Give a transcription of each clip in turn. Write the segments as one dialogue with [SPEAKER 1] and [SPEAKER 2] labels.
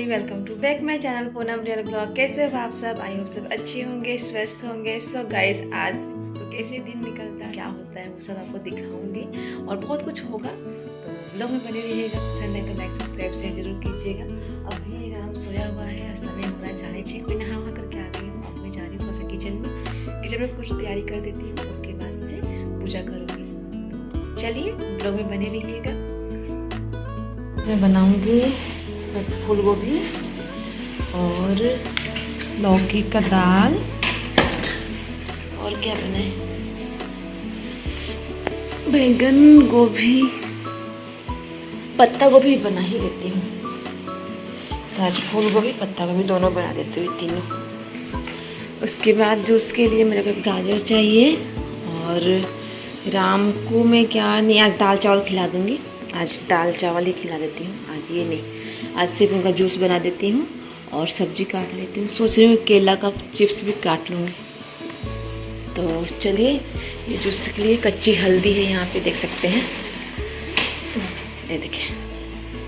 [SPEAKER 1] Family, welcome to back my channel Poonam real blog. कैसे हो आप सब? आई होप सब अच्छे होंगे, स्वस्थ होंगे। सो गाइस, आज तो कैसे दिन निकलता है, क्या होता है, वो सब आपको दिखाऊंगी और बहुत कुछ होगा, तो ब्लॉग में बने रहिएगा। पसंद है तो लाइक सब्सक्राइब से जरूर कीजिएगा। अभी राम सोया हुआ है, समय हो रहा है 6:30। कोई नहा वहा करके आ गई हूँ। अब मैं जा रही हूँ थोड़ा सा किचन में कुछ तैयारी कर देती हूँ, उसके बाद से पूजा करूँगी। तो चलिए ब्लॉग में बने रहिएगा। मैं बनाऊँगी फूल गोभी और लौकी का दाल, और क्या बनाए, बैंगन गोभी, पत्ता गोभी बना ही लेती हूँ। आज फूल गोभी पत्ता गोभी दोनों बना देती हूँ, तीनों। उसके बाद जूस के लिए मेरे को गाजर चाहिए, और राम को मैं क्या नहीं, आज दाल चावल खिला दूँगी। आज दाल चावल ही खिला देती हूँ, आज ये नहीं। आज सिर्फ उनका जूस बना देती हूँ और सब्जी काट लेती हूँ। सोच रही हूँ केला का चिप्स भी काट लूँगी। तो चलिए, ये जूस के लिए कच्ची हल्दी है, यहाँ पे देख सकते हैं, ये देखिए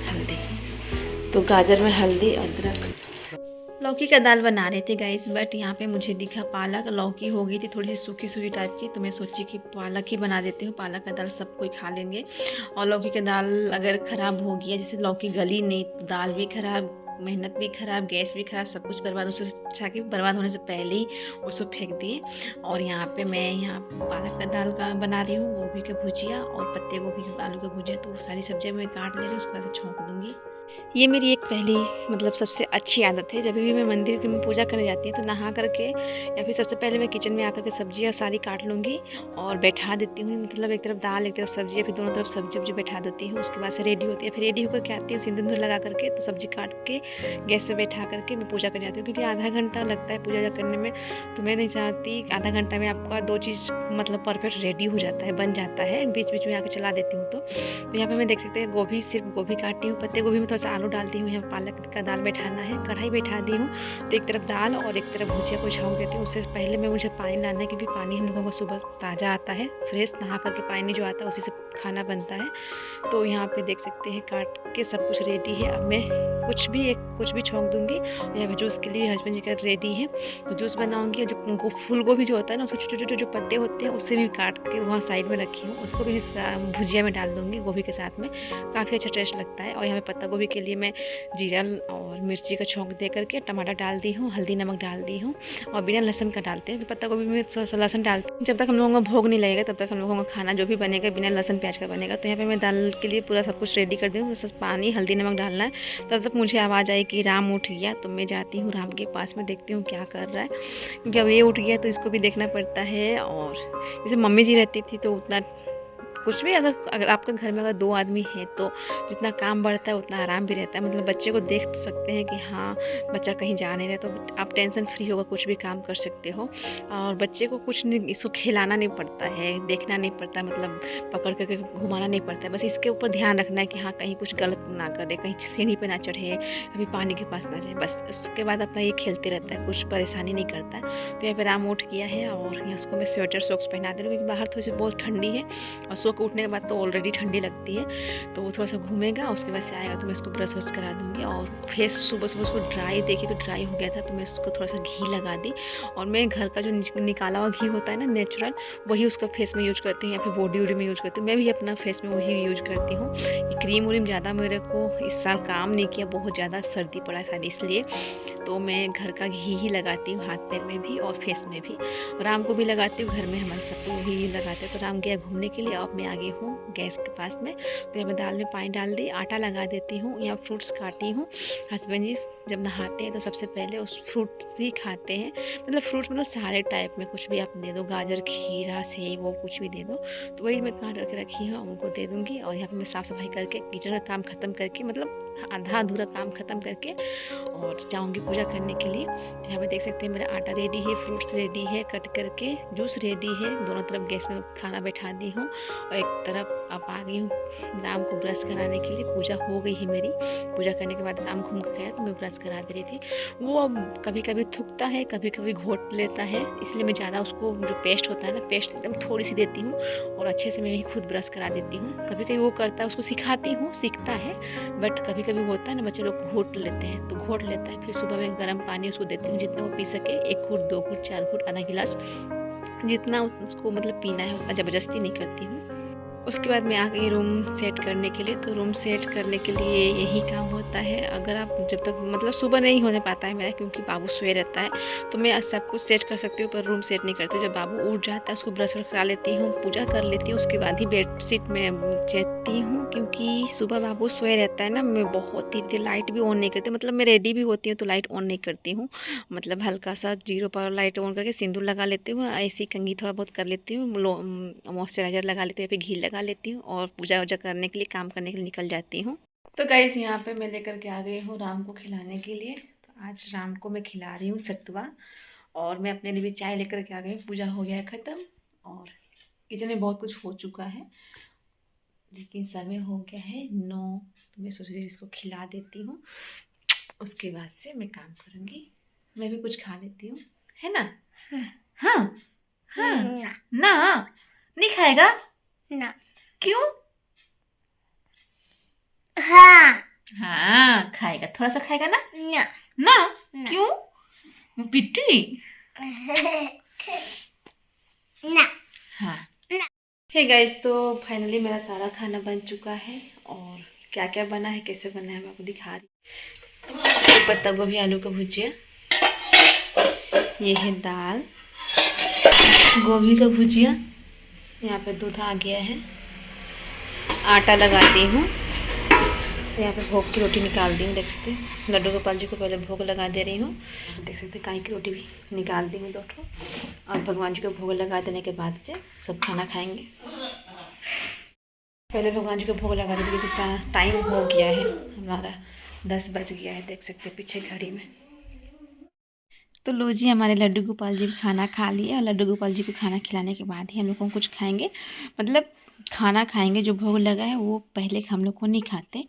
[SPEAKER 1] हल्दी। तो गाजर में हल्दी, अदरक। लौकी का दाल बना रहे थे गाइस, बट यहाँ पे मुझे दिखा पालक। लौकी हो गई थी थोड़ी सी सूखी सूखी टाइप की, तो मैं सोची कि पालक ही बना देती हूँ। पालक का दाल सब कोई खा लेंगे, और लौकी का दाल अगर ख़राब हो गया, जैसे लौकी गली नहीं, तो दाल भी ख़राब, मेहनत भी ख़राब, गैस भी ख़राब, सब कुछ बर्बाद। उससे अच्छा कि बर्बाद होने से पहले ही उसको फेंक दिए। और यहाँ पे मैं पालक का दाल का बना रही हूँ, गोभी का भुजिया और पत्ते गोभी आलू का भुजिया। तो वो सारी सब्जियाँ मैं काट ले रही हूँ, उसके बाद छोंक दूँगी। ये मेरी एक पहली मतलब सबसे अच्छी आदत है। जब भी मैं मंदिर में पूजा करने जाती हूँ तो नहा करके या फिर सबसे पहले मैं किचन में आकर के सब्जियाँ सारी काट लूँगी और बैठा देती हूँ। मतलब एक तरफ दाल, एक तरफ सब्जी, या फिर दोनों तरफ सब्जी बैठा देती हूँ। उसके बाद से रेडी होती है, फिर रेडी होकर के आती हूँ, सिंदूर लगा करके, तो सब्जी काट के गैस पर बैठा करके मैं पूजा करने जाती हूँ। क्योंकि आधा घंटा लगता है पूजा करने में, तो मैं नहीं चाहती आधा घंटा में आपका दो चीज़ मतलब परफेक्ट रेडी हो जाता है, बन जाता है। बीच बीच में आके चला देती हूँ। तो यहाँ पे मैं देख सकते हैं गोभी, सिर्फ गोभी काटी हूँ। पत्ते गोभी में थोड़ा सा आलू डालती हूँ। यहाँ पालक का दाल बैठाना है, कढ़ाई बैठा दी हूँ। तो एक तरफ दाल और एक तरफ भुजिया को छौंक देती हूँ। उससे पहले मैं मुझे पानी लाना है, क्योंकि पानी हम लोगों को सुबह ताज़ा आता है, फ्रेश नहा करके पानी जो आता है उसी से खाना बनता है। तो यहाँ पे देख सकते हैं काट के सब कुछ रेडी है। अब मैं कुछ भी छौंक दूँगी। यहाँ पे जूस के लिए हस्बैंड जी का रेडी है, तो जूस बनाऊँगी। जब फूल गोभी जो होता है ना, उसके छोटे छोटे जो पत्ते होते हैं, उससे भी काट के वहाँ साइड में रखी हूँ, उसको भी भुजिया में डाल दूँगी गोभी के साथ में। काफ़ी अच्छा टेस्ट लगता है। और यहाँ पे पत्ता गोभी के लिए मैं जीरा और मिर्ची का छौंक दे करके टमाटर डाल दी हूँ, हल्दी नमक डाल दी हूँ, और बिना लहसुन का डालते हैं। पत्ता गोभी में लहसुन डालते हैं। जब तक हम लोगों को भोग नहीं लगेगा तब तक हम लोगों का खाना जो भी बनेगा बिना लहसुन प्याज का बनेगा। तो यहाँ पे मैं दाल के लिए पूरा सब कुछ रेडी कर दी हूँ, बस पानी हल्दी नमक डालना है। तब तक मुझे आवाज़ आई कि राम उठ गया, तो मैं जाती हूँ राम के पास में, देखती हूँ क्या कर रहा है, क्योंकि अब ये उठ गया तो इसको भी देखना पड़ता है। और जैसे मम्मी जी रहती थी तो उतना कुछ भी, अगर आपके घर में अगर 2 आदमी हैं तो जितना काम बढ़ता है उतना आराम भी रहता है। मतलब बच्चे को देख तो सकते हैं कि हाँ बच्चा कहीं जा नहीं रहा, तो आप टेंशन फ्री होकर कुछ भी काम कर सकते हो। और बच्चे को कुछ नहीं, इसको खिलाना नहीं पड़ता है, देखना नहीं पड़ता, मतलब पकड़ करके घुमाना नहीं पड़ता है। बस इसके ऊपर ध्यान रखना है कि हाँ कहीं कुछ गलत ना करे, कहीं सीढ़ी पर ना चढ़े, अभी पानी के पास ना जाए। बस उसके बाद अपना ये खेलते रहता है, कुछ परेशानी नहीं करता है। तो यहाँ पर राम उठ गया है, और यहाँ उसको मैं स्वेटर सॉक्स पहना दे रही हूँ, क्योंकि बाहर थोड़ी सी बहुत ठंडी है, और सो के उठने के बाद तो ऑलरेडी ठंडी लगती है। तो वो थोड़ा सा घूमेगा, उसके बाद से आएगा तो मैं इसको ब्रश वश करा दूँगी। और फेस सुबह उसको ड्राई देखी, तो ड्राई हो गया था, तो मैं उसको थोड़ा सा घी लगा दी। और मैं घर का जो निकाला हुआ घी होता है ना, नेचुरल, वही उसका फेस में यूज करती हूँ, या फिर बॉडी वॉडी में यूज करती हूँ। मैं भी अपना फेस में वही यूज करती हूँ। ये क्रीम व्रीम ज़्यादा मेरे को इस साल काम नहीं किया, बहुत ज़्यादा सर्दी पड़ा शायद इसलिए। तो मैं घर का घी ही लगाती हूँ, हाथ पैर में भी और फेस में भी। राम को भी लगाती हूँ, घर में हमारे सबको वही लगाते हैं। तो राम गया घूमने के लिए, अब मैं आ गई हूँ गैस के पास में। तो यहाँ मैं दाल में पानी डाल दी, आटा लगा देती हूँ। यहाँ फ्रूट्स काटी हूँ। हस्बैंड जी जब नहाते हैं तो सबसे पहले उस फ्रूट्स ही खाते हैं। मतलब फ्रूट्स मतलब सारे टाइप में कुछ भी आप दे दो, गाजर, खीरा, सेब, वो कुछ भी दे दो। तो वही मैं काट करके रखी हूँ, उनको दे दूँगी। और यहाँ पे मैं साफ़ सफाई करके किचन का काम ख़त्म करके, मतलब आधा अधूरा काम ख़त्म करके, और जाऊँगी पूजा करने के लिए। तो यहाँ पे देख सकते हैं मेरा आटा रेडी है, फ्रूट्स रेडी है, कट करके जूस रेडी है। दोनों तरफ गैस में खाना बैठा दी हूँ, और एक तरफ अब आ गई हूँ राम को ब्रश कराने के लिए। पूजा हो गई है मेरी, पूजा करने के बाद राम घूम कर गया तो मैं ब्रश करा दे रही थी। वो अब कभी कभी थूकता है, कभी कभी घोट लेता है, इसलिए मैं ज़्यादा उसको जो पेस्ट होता है ना, पेस्ट एकदम थोड़ी सी देती हूँ और अच्छे से मैं ही खुद ब्रश करा देती हूँ। कभी कभी वो करता है, उसको सिखाती हूँ, सीखता है, बट कभी कभी होता है ना बच्चे लोग घोट लेते हैं, तो घोट लेता है। फिर सुबह में गर्म पानी उसको देती हूँ, जितना वो पी सके, 1 घूट 2 घूट 4 घूट आधा गिलास, जितना उसको मतलब पीना है उतना, ज़बरदस्ती नहीं करती हूँ। उसके बाद मैं आ गई रूम सेट करने के लिए। तो रूम सेट करने के लिए यही काम होता है। अगर आप जब तक मतलब सुबह नहीं होने पाता है मेरा, क्योंकि बाबू सोए रहता है, तो मैं सब कुछ सेट कर सकती हूँ पर रूम सेट नहीं करती। जब बाबू उठ जाता है उसको ब्रश करा लेती हूँ, पूजा कर लेती हूँ, उसके बाद ही बेडशीट में चेती हूँ। क्योंकि सुबह बाबू सोए रहता है ना, मैं बहुत धीरे लाइट भी ऑन नहीं करती। मतलब मैं रेडी भी होती हूँ तो लाइट ऑन नहीं करती हूँ, मतलब हल्का सा 0 पर लाइट ऑन करके सिंदूर लगा लेती हूँ, ऐसी कंघी थोड़ा बहुत कर लेती हूँ, मॉइस्चराइजर लगा लेती हूँ, फिर घी लगा लेती हूँ और पूजा वूजा करने के लिए, काम करने के लिए निकल जाती हूँ। तो गाइस यहाँ पे मैं लेकर के आ गई हूँ राम को खिलाने के लिए। तो आज राम को मैं खिला रही हूँ सतुआ, और मैं अपने लिए भी चाय लेकर के आ गई। पूजा हो गया है ख़त्म और किचन में बहुत कुछ हो चुका है, लेकिन समय हो गया है 9, तो मैं सोच रही हूँ इसको खिला देती हूँ, उसके बाद से मैं काम करूँगी। मैं भी कुछ खा लेती हूँ, है ना? हाँ हाँ ना, नहीं खाएगा ना? क्यों? हाँ हाँ खाएगा, थोड़ा सा खाएगा ना? ना ना, क्यों? पिट्टी ना। हाँ हे गाइस, तो फाइनली मेरा सारा खाना बन चुका है, और क्या क्या बना है, कैसे बना है, मैं आपको दिखा रही। पत्ता गोभी आलू का भुजिया, ये है दाल, गोभी का भुजिया, यहाँ पे दूध आ गया है, आटा लगाती हूँ, यहाँ पे भोग की रोटी निकाल दी हूँ, देख सकते हैं। लड्डू गोपाल जी को पहले भोग लगा दे रही हूँ, देख सकते हैं। काई की रोटी भी निकाल दी हूँ 2 ठो, और भगवान जी को भोग लगा देने के बाद से सब खाना खाएंगे। पहले भगवान जी को भोग लगा देंगे, क्योंकि टाइम हो गया है हमारा, 10 बज गया है, देख सकते हैं पीछे घड़ी में। तो लो जी, हमारे लड्डू गोपाल जी खाना खा लिए, और लड्डू गोपाल जी को खाना खिलाने के बाद ही हम लोग को कुछ खाएंगे, मतलब खाना खाएंगे। जो भोग लगा है वो पहले हम लोग को नहीं खाते।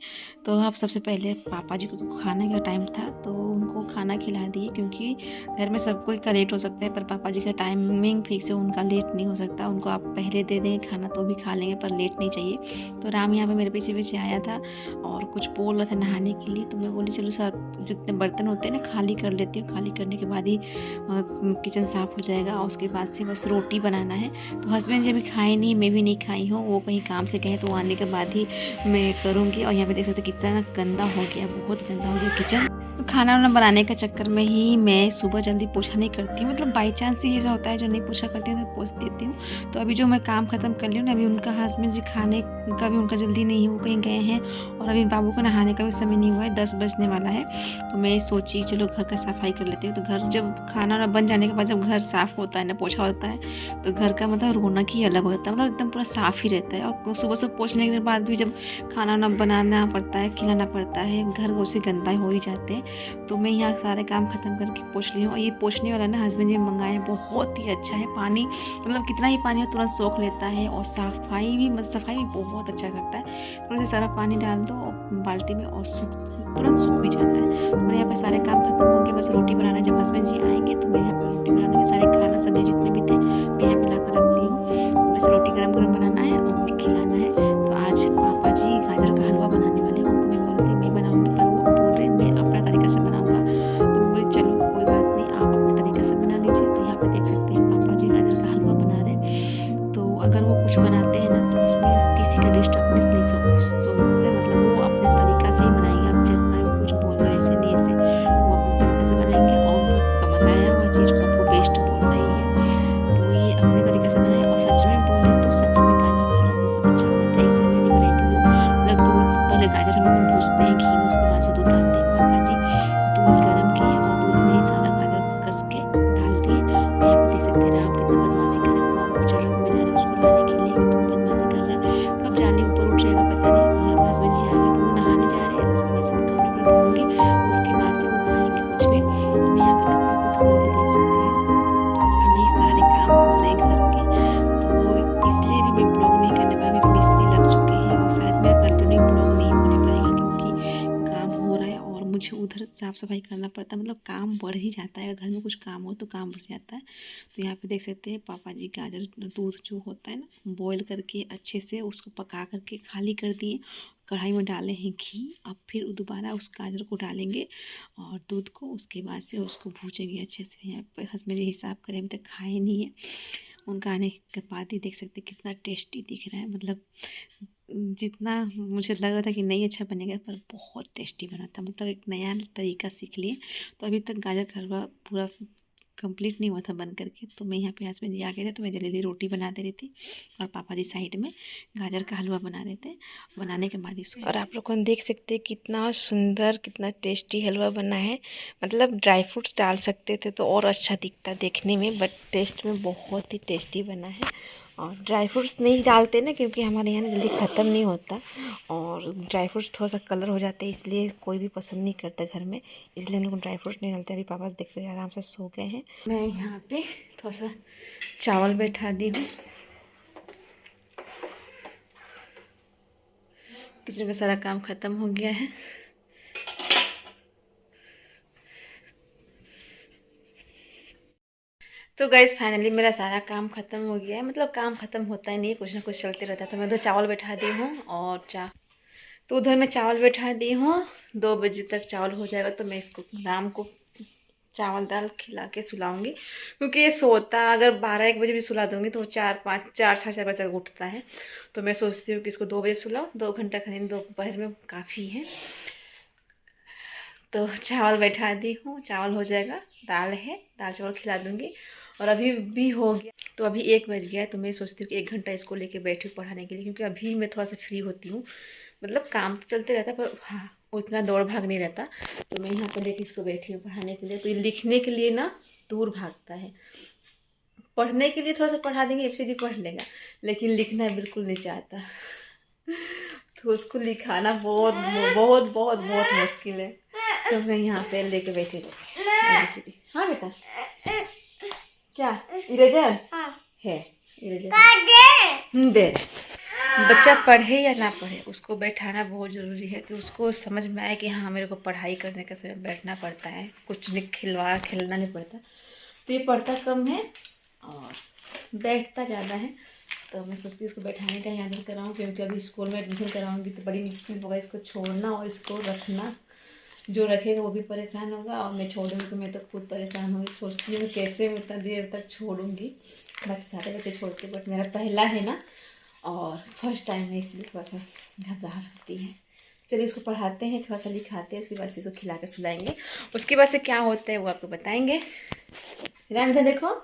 [SPEAKER 1] तो अब सबसे पहले पापा जी को खाने का टाइम था तो उनको खाना खिला दिए, क्योंकि घर में सब कोई का लेट हो सकता है, पर पापा जी का टाइमिंग फिक्स है, उनका लेट नहीं हो सकता। उनको आप पहले दे देंगे खाना तो भी खा लेंगे, पर लेट नहीं चाहिए। तो राम यहाँ पे मेरे पीछे पीछे आया था और कुछ बोल रहा था नहाने के लिए, तो मैं बोली चलो सर जितने बर्तन होते हैं ना खाली कर लेती हूँ, खाली करने के बाद ही किचन साफ़ हो जाएगा। और उसके बाद से बस रोटी बनाना है। तो हस्बैंड जी अभी खाए नहीं, मैं भी नहीं खाई हूँ, वो कहीं काम से गए, तो आने के बाद ही मैं करूँगी। और यहाँ पे देख सकते कितना गंदा हो गया, बहुत गंदा हो गया किचन। तो खाना वाना बनाने के चक्कर में ही मैं सुबह जल्दी पोछा नहीं करती हूँ, मतलब बाई चांस ही ऐसा होता है जो नहीं पोछा करती हूँ तो पोछ देती हूँ। तो अभी जो मैं काम ख़त्म कर ली हूँ ना, अभी उनका हस्बैंड जी खाने का भी उनका जल्दी नहीं है, वो कहीं गए हैं, और अभी बाबू को नहाने का भी समय नहीं हुआ है, 10 बजने वाला है। तो मैं सोची चलो घर का सफाई कर लेती हूँ। तो घर जब खाना ना बन जाने के बाद जब घर साफ़ होता है ना, पोछा होता है, तो घर का मतलब रौनक ही अलग होता है, मतलब एकदम पूरा साफ़ ही रहता है। और सुबह सुबह पोछने के बाद भी जब खाना ना बनाना पड़ता है, खिलाना पड़ता है, घर वैसे गंदा हो ही जाते हैं। तो मैं यहाँ सारे काम ख़त्म करके पोछ ली हूँ। और ये पोछने वाला ना हस्बैंड जी मंगाए, बहुत ही अच्छा है। पानी मतलब कितना ही पानी हो तुरंत सोख लेता है, और सफाई भी बहुत अच्छा करता है। थोड़ा सा सारा पानी डाल दो बाल्टी में और तुरंत सूख भी जाता है। तो मेरे यहाँ पे सारे काम खत्म हो गए, बस रोटी बनाना। जब हस्बैंड जी आएंगे तो मैं यहाँ पे रोटी बना दूँगी। सारे खाना सब्जी जितने भी थे मैं यहाँ पे ला कर रख दी हूँ, बस रोटी गरम गरम बनाना है और खिलाना है। तो आज पापा जी गाजर का हलवा बनाने वाले हैं, उनको मैं बोल रही थी मैं बनाऊँगी, पर वो बोल रहे मैं अपना तरीका से बनाऊँगा। तो मैं बोली चलो कोई बात नहीं, आप अपने तरीके से बना लीजिए। तो यहाँ पे देख सकते हैं पापा जी गाजर का हलवा बना रहे हैं। तो अगर वो कुछ बनाते हैं ना तो उसमें किसी का डिस्टर्बेंस नहीं सुनते, मतलब वो अपने तरीका से ही बनाएंगे। आप जितना भी कुछ बोल रहे हैं ऐसे नहीं, ऐसे वो अपने तरीके से बनाएंगे। और उनका बताया साफ़ सफाई करना पड़ता है, मतलब काम बढ़ ही जाता है। अगर घर में कुछ काम हो तो काम बढ़ जाता है। तो यहाँ पे देख सकते हैं पापा जी गाजर दूध जो होता है ना बॉईल करके अच्छे से उसको पका करके खाली कर दिए, कढ़ाई में डाले हैं घी। अब फिर दोबारा उस गाजर को डालेंगे और दूध को, उसके बाद से उसको भूजेंगे अच्छे से। यहाँ पे हस्बैंड हिसाब करें अभी तक खाए नहीं है, उनका आने के बाद ही देख सकते कितना टेस्टी दिख रहा है। मतलब जितना मुझे लग रहा था कि नहीं अच्छा बनेगा, पर बहुत टेस्टी बना था। मतलब एक नया तरीका सीख लिए। तो अभी तक गाजर का हलवा पूरा कंप्लीट नहीं हुआ था बन करके। तो मैं यहाँ पे हस्बैंड जी आ गए थे तो मैं जल्दी जल्दी रोटी बना दे रही थी और पापा जी साइड में गाजर का हलवा बना रहे थे। बनाने के बाद इसको और आप लोग को देख सकते हैं कितना सुंदर कितना टेस्टी हलवा बना है। मतलब ड्राई फ्रूट्स डाल सकते थे तो और अच्छा दिखता देखने में, बट टेस्ट में बहुत ही टेस्टी बना है। और ड्राई फ्रूट्स नहीं डालते ना क्योंकि हमारे यहाँ जल्दी ख़त्म नहीं होता, और ड्राई फ्रूट्स थोड़ा सा कलर हो जाते हैं, इसलिए कोई भी पसंद नहीं करता घर में, इसलिए हम लोग ड्राई फ्रूट्स नहीं डालते। अभी पापा देख रहे हैं आराम से सो गए हैं। मैं यहाँ पे थोड़ा सा चावल बैठा दी हूँ। किचन का सारा काम ख़त्म हो गया है। तो गाइस फाइनली मेरा सारा काम ख़त्म हो गया है। मतलब काम ख़त्म होता ही नहीं है, कुछ ना कुछ चलते रहता है। तो मैं उधर चावल बैठा दी हूँ और तो उधर मैं चावल बैठा दी हूँ। 2 बजे तक चावल हो जाएगा तो मैं इसको राम को चावल दाल खिला के सुलाऊंगी, क्योंकि ये सोता अगर 12-1 बजे भी सुला दूँगी तो वो 4-5 4 साढ़े 4 बजे तक उठता है। तो मैं सोचती हूँ कि इसको 2 बजे सुलाऊँ, 2 घंटा का नींद दोपहर में काफ़ी है। तो चावल बैठा दी हूँ, चावल हो जाएगा, दाल है, दाल चावल खिला दूँगी। और अभी भी हो गया, तो अभी 1 बज गया है। तो मैं सोचती हूँ कि 1 घंटा इसको लेके बैठी हूँ पढ़ाने के लिए, क्योंकि अभी मैं थोड़ा सा फ्री होती हूँ। मतलब काम तो चलते रहता है पर हाँ उतना दौड़ भाग नहीं रहता। तो मैं यहाँ पर लेके इसको बैठी हूँ पढ़ाने के लिए। तो ये लिखने के लिए ना दूर भागता है, पढ़ने के लिए थोड़ा सा पढ़ा देंगे ABCD पढ़ लेगा, लेकिन लिखना बिल्कुल नहीं चाहता। तो उसको लिखाना बहुत बहुत बहुत बहुत मुश्किल है। तो मैं यहाँ पे लेके बैठी हूँ ABCD। हाँ बेटा क्या इरेजर है, इरेजर दे। बच्चा पढ़े या ना पढ़े उसको बैठाना बहुत ज़रूरी है, कि उसको समझ में आए कि हाँ मेरे को पढ़ाई करने का समय बैठना पड़ता है, कुछ नहीं खेलना नहीं पड़ता। तो ये पढ़ता कम है और बैठता ज़्यादा है। तो मैं सोचती हूँ इसको बैठाने का याद कराऊँ, क्योंकि अभी स्कूल में एडमिशन कराऊँगी तो बड़ी मुश्किल होगा इसको छोड़ना और इसको रखना। जो रखेगा वो भी परेशान होगा और मैं छोड़ूंगी तो मैं तो खुद परेशान होंगी। सोचती हूँ कैसे मैं उतना देर तक छोड़ूंगी। बाकी सारे बच्चे छोड़ते, बट मेरा पहला है ना और फर्स्ट टाइम है, इसलिए थोड़ा सा घबराहट होती है। चलिए इसको पढ़ाते हैं, थोड़ा सा लिखाते हैं, उसके बाद इसको खिला के सुलाएंगे। उसके बाद से क्या होता है वो आपको बताएंगे। राम इधर देखो।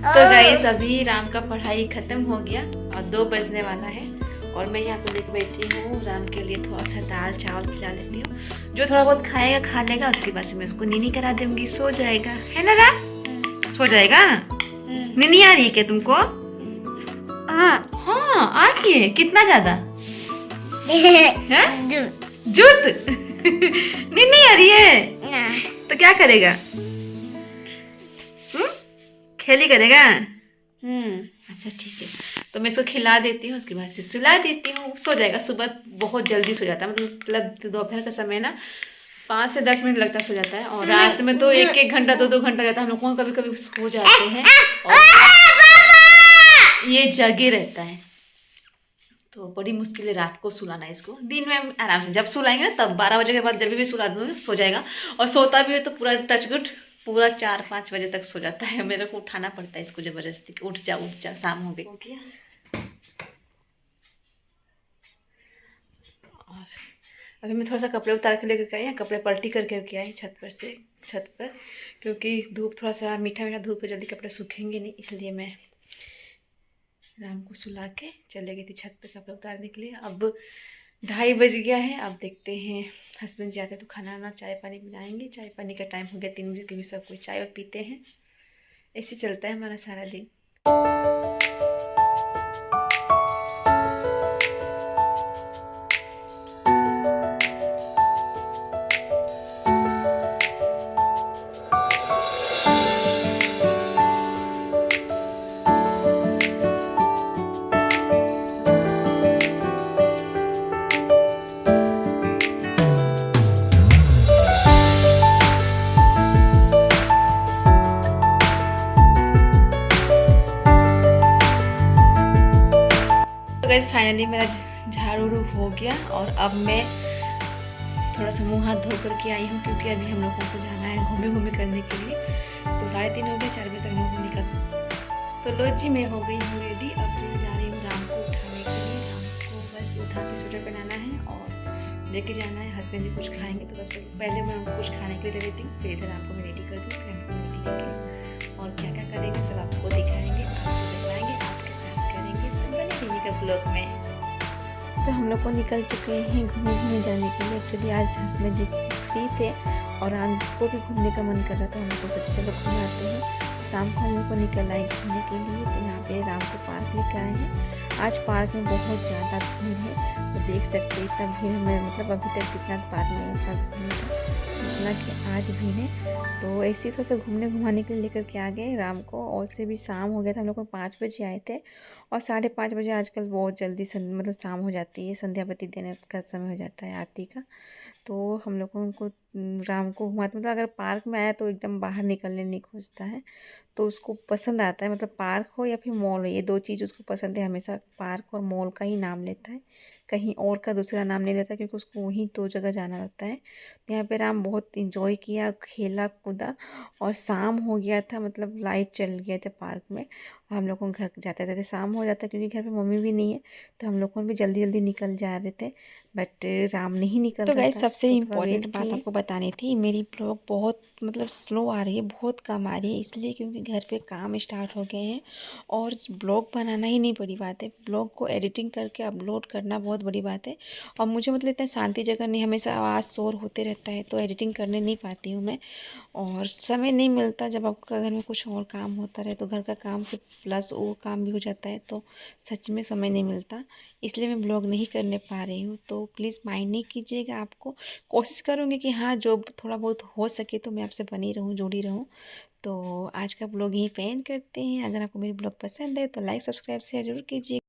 [SPEAKER 1] तो गाइस अभी राम का पढ़ाई ख़त्म हो गया और 2 बजने वाला है, और मैं यहाँ पे लेके बैठी हूँ। राम के लिए थोड़ा सा दाल चावल खिला लेती हूँ, जो थोड़ा बहुत खाएगा खा लेगा। उसके बाद से मैं उसको नीनी करा दूँगी, सो जाएगा, है ना राम? सो जाएगा। नीनी आ रही है क्या तुमको? हाँ आ रही है। कितना ज़्यादा जुट नीनी आ रही है तो क्या करेगा? खेली करेगा। अच्छा ठीक है। तो मैं इसको खिला देती हूँ, उसके बाद से सुला देती हूँ, सो जाएगा। सुबह बहुत जल्दी सो जाता है, मतलब दोपहर का समय ना 5 से 10 मिनट लगता है सो जाता है, और रात में तो 1-1 घंटा 2-2 घंटा जाता है। हम लोग कभी कभी सो जाते हैं और ये जगे रहता है। तो बड़ी मुश्किल है रात को सुलाना इसको। दिन में आराम से जब सुलाएंगे ना तब 12 बजे के बाद जब भी सुला दूँगी सो जाएगा। और सोता भी है तो पूरा टचगुट पूरा 4-5 बजे तक सो जाता है। मेरे को उठाना पड़ता है इसको ज़बरदस्ती, उठ जा शाम हो गई। और अभी मैं थोड़ा सा कपड़े उतार के लेकर आई, कपड़े पलटी करके आई छत पर, क्योंकि धूप थोड़ा सा मीठा मीठा धूप है, जल्दी कपड़े सूखेंगे नहीं, इसलिए मैं राम को सुला के चले गई थी छत पे कपड़े उतारने के लिए। अब 2:30 बज गया है। अब देखते हैं हस्बैंड जी आते हैं तो खाना वाना चाय पानी बनाएंगे। चाय पानी का टाइम हो गया 3 बजे, क्योंकि सब कोई चाय पीते हैं। ऐसे चलता है हमारा सारा दिन। तो गाइस फाइनली मेरा झाड़ू उड़ू हो गया और अब मैं थोड़ा सा मुँह हाथ धो करके आई हूँ, क्योंकि अभी हम लोगों को जाना है घूमे करने के लिए। तो 3:30 हो गए, 4 बजे तक हम लोग निकल। तो लो जी, मैं हो गई हूँ रेडी। अब जो जा रही हूँ राम को उठाने के लिए। राम को बस उठा के स्वेटर पहनाना है और लेके जाना है। हस्बैंड जी कुछ खाएंगे तो बस पहले मैं उनको कुछ खाने के लिए दे देती हूँ, फिर इधर आपको मैं रेडी कर दूँ, फिर हमको मिल लेंगे और क्या क्या करेंगे सब आपको दिखाएंगे, आपको दिखाएंगे, आपके साथ करेंगे। तो बने रहिएगा ब्लॉग में। तो हम लोग को निकल चुके हैं घूमने जाने के लिए। एक्चुअली आज हस्बैंड जी फ्री थे और राम को भी घूमने का मन कर रहा था। हम लोग को सोचा चलो घुमाते हैं। शाम को हम लोग को निकल आए घूमने के लिए। तो यहाँ पे राम को पार्क लेकर आए हैं। आज पार्क में बहुत ज़्यादा भीड़ है, तो देख सकते हैं इतना भीड़ में, मतलब अभी तक कितना पार्क में इतना भीड़ था, जितना कि आज भीड़ है। तो ऐसे ही थोड़ा सा घूमने घुमाने के लिए लेकर के आ गए राम को। और से भी शाम हो गया था, हम लोग को 5 बजे आए थे और 5:30 बजे आजकल बहुत जल्दी मतलब शाम हो जाती है, संध्या बत्ती देने का समय हो जाता है आरती का। तो हम लोग को उनको राम को घुमाते, मतलब अगर पार्क में आया तो एकदम बाहर निकलने नहीं खोजता है। तो उसको पसंद आता है, मतलब पार्क हो या फिर मॉल हो, ये 2 चीज़ उसको पसंद है। हमेशा पार्क और मॉल का ही नाम लेता है, कहीं और का दूसरा नाम नहीं लेता, क्योंकि उसको वहीं 2 जगह जाना रहता है। तो यहाँ पे राम बहुत इंजॉय किया, खेला कूदा और शाम हो गया था, मतलब लाइट चल गए थे पार्क में। और हम लोग को घर जाते जाते शाम हो जाता, क्योंकि घर पे मम्मी भी नहीं है, तो हम लोग को भी जल्दी जल्दी निकल जा रहे थे, बट राम नहीं निकल रहा था। तो गाइस सबसे इम्पोर्टेंट बात आपको बतानी थी, मेरी ब्लॉग बहुत मतलब स्लो आ रही है, बहुत कम आ रही है, इसलिए क्योंकि घर पे काम स्टार्ट हो गए हैं और ब्लॉग बनाना ही नहीं बड़ी बात है, ब्लॉग को एडिटिंग करके अपलोड करना बहुत बड़ी बात है। और मुझे मतलब इतना शांति जगह नहीं, हमेशा आवाज़ शोर होते रहता है, तो एडिटिंग करने नहीं पाती हूँ मैं। और समय नहीं मिलता, जब आपका घर में कुछ और काम होता रहे, तो घर का काम से प्लस वो काम भी हो जाता है, तो सच में समय नहीं मिलता, इसलिए मैं ब्लॉग नहीं करने पा रही हूँ। तो प्लीज़ माइंड नहीं कीजिएगा। आपको कोशिश करूँगी कि हाँ, जो थोड़ा बहुत हो सके तो मैं आपसे बनी रहूँ, जुड़ी रहूँ। तो आज का ब्लॉग यहीं पे एंड करते हैं। अगर आपको मेरी ब्लॉग पसंद है तो लाइक सब्सक्राइब शेयर जरूर कीजिए।